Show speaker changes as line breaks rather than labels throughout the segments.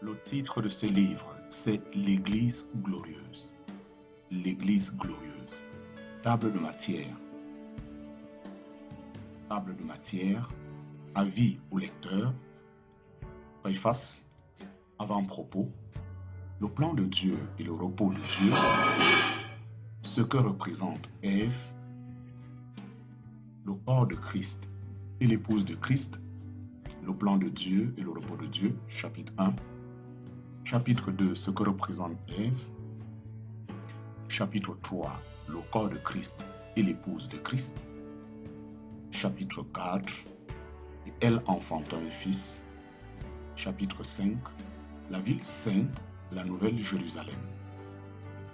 Le titre de ce livre, c'est L'Église glorieuse. L'Église glorieuse. Table de matière. Table de matière. Avis au lecteur. Préface. Avant-propos. Le plan de Dieu et le repos de Dieu. Ce que représente Ève. Le corps de Christ et l'épouse de Christ. Le plan de Dieu et le repos de Dieu. Chapitre 1. Chapitre 2, ce que représente Ève. Chapitre 3, le corps de Christ et l'épouse de Christ. Chapitre 4, et elle enfanta un fils. Chapitre 5, la ville sainte, la nouvelle Jérusalem.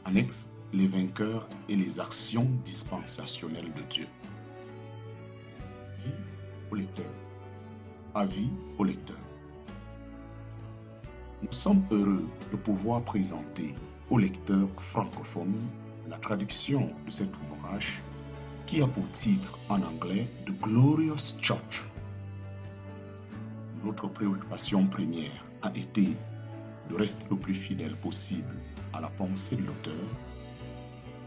Annexe, les vainqueurs et les actions dispensationnelles de Dieu. Avis au lecteur. Avis au lecteur. Nous sommes heureux de pouvoir présenter aux lecteurs francophones la traduction de cet ouvrage qui a pour titre en anglais The Glorious Church. Notre préoccupation première a été de rester le plus fidèle possible à la pensée de l'auteur,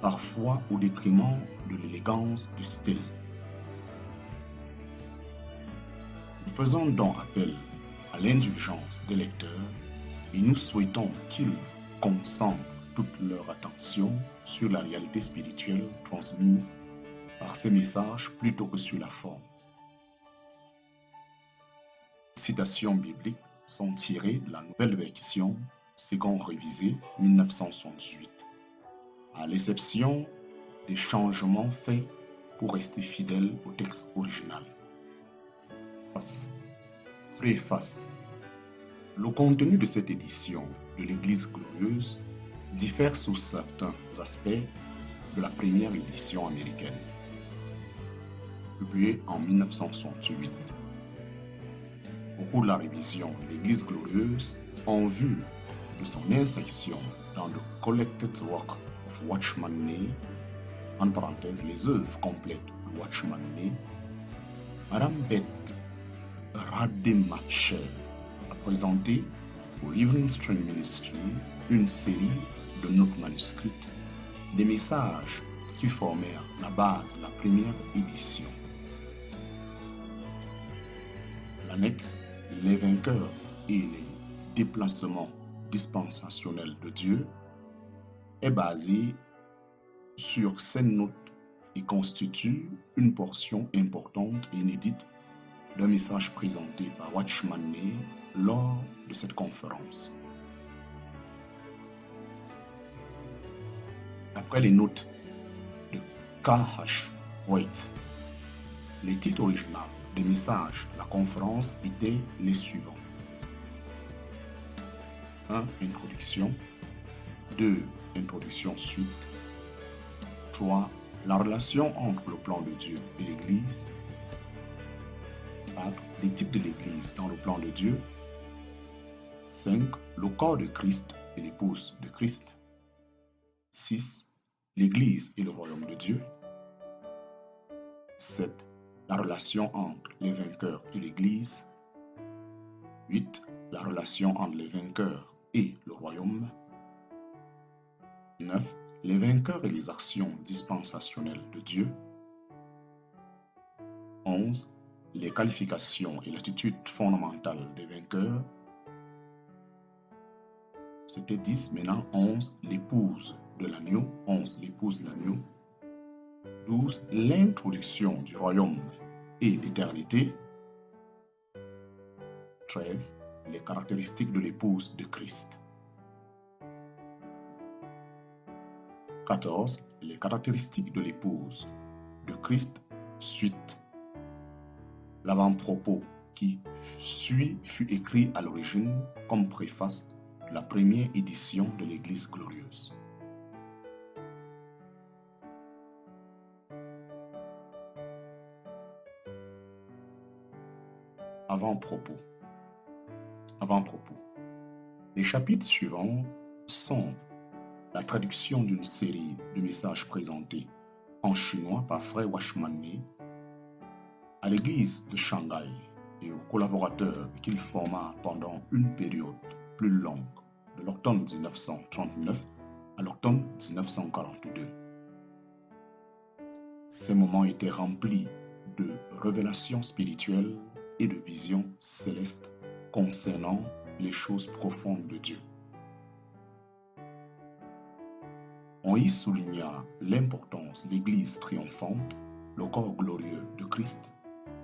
parfois au détriment de l'élégance du style. Nous faisons donc appel à l'indulgence des lecteurs et nous souhaitons qu'ils concentrent toute leur attention sur la réalité spirituelle transmise par ces messages plutôt que sur la forme. Les citations bibliques sont tirées de la nouvelle version seconde révisée 1968, à l'exception des changements faits pour rester fidèle au texte original. Préface. Le contenu de cette édition de l'Église glorieuse diffère sous certains aspects de la première édition américaine, publiée en 1968. Au cours de la révision de l'Église glorieuse, en vue de son insertion dans le Collected Work of Watchman Nee, en parenthèse les œuvres complètes de Watchman Nee, Madame Beth Rademacher a présenté au Evening Stream Ministry une série de notes manuscrites, des messages qui formèrent la base de la première édition. L'annexe Les vainqueurs et les déplacements dispensationnels de Dieu est basée sur ces notes et constitue une portion importante et inédite d'un message présenté par Watchman Nee lors de cette conférence. Après les notes de K.H. White, les titres originaux des messages de la conférence étaient les suivants. 1. Introduction. 2. Introduction suite. 3. La relation entre le plan de Dieu et l'Église. 4. Les types de l'Église dans le plan de Dieu. 5. Le corps de Christ et l'épouse de Christ. 6. L'Église et le royaume de Dieu. 7. La relation entre les vainqueurs et l'Église. 8. La relation entre les vainqueurs et le royaume. 9. Les vainqueurs et les actions dispensationnelles de Dieu. 11. Les qualifications et l'attitude fondamentale des vainqueurs. C'était 10, maintenant 11. L'épouse de l'agneau. 11. L'épouse de l'agneau. 12. L'introduction du royaume et l'éternité. 13. Les caractéristiques de l'épouse de Christ. 14. Les caractéristiques de l'épouse de Christ, suite. L'avant-propos qui suit fut écrit à l'origine comme préface de la première édition de l'Église glorieuse. Avant-propos. Avant-propos. Les chapitres suivants sont la traduction d'une série de messages présentés en chinois par Frère Watchman Nee à l'église de Shanghai et aux collaborateurs qu'il forma pendant une période plus longue, de l'automne 1939 à l'automne 1942. Ces moments étaient remplis de révélations spirituelles et de visions célestes concernant les choses profondes de Dieu. On y souligna l'importance de l'Église triomphante, le corps glorieux de Christ,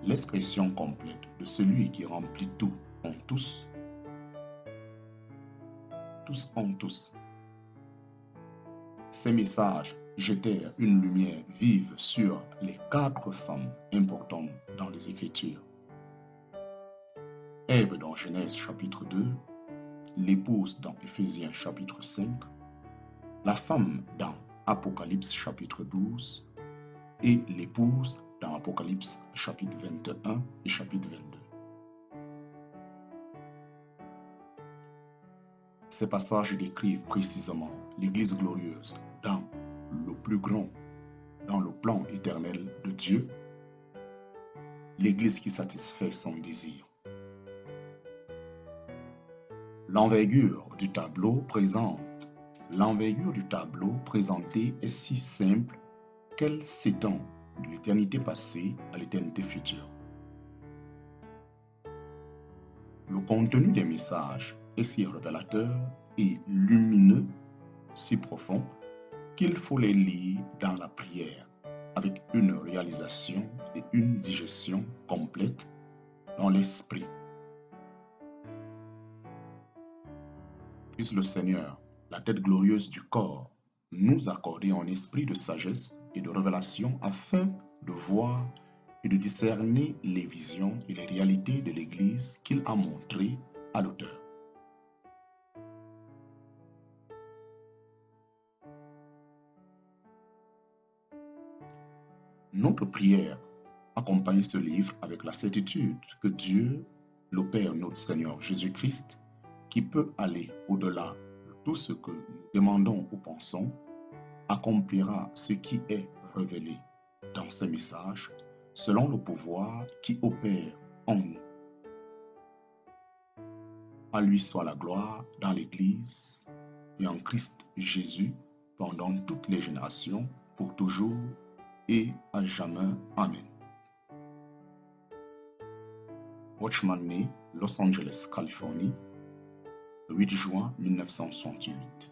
l'expression complète de celui qui remplit tout en tous, tous en tous. Ces messages jetèrent une lumière vive sur les 4 femmes importantes dans les Écritures. Ève dans Genèse chapitre 2, l'épouse dans Éphésiens chapitre 5, la femme dans Apocalypse chapitre 12 et l'épouse dans Apocalypse chapitre 21 et chapitre 22. Ces passages décrivent précisément l'Église glorieuse dans le plus grand, dans le plan éternel de Dieu, l'Église qui satisfait son désir. L'envergure du tableau présenté est si simple qu'elle s'étend de l'éternité passée à l'éternité future. Le contenu des messages est si révélateur et lumineux, si profond, qu'il faut les lire dans la prière, avec une réalisation et une digestion complète dans l'esprit. Puisse le Seigneur, la tête glorieuse du corps, nous accorder un esprit de sagesse et de révélation afin de voir et de discerner les visions et les réalités de l'Église qu'il a montrées à l'auteur. Notre prière accompagne ce livre avec la certitude que Dieu, le Père notre Seigneur Jésus-Christ, qui peut aller au-delà de tout ce que nous demandons ou pensons, accomplira ce qui est révélé dans ces messages selon le pouvoir qui opère en nous. À lui soit la gloire dans l'Église et en Christ Jésus pendant toutes les générations, pour toujours et à jamais. Amen. Watchman né, Los Angeles, Californie, le 8 juin 1968.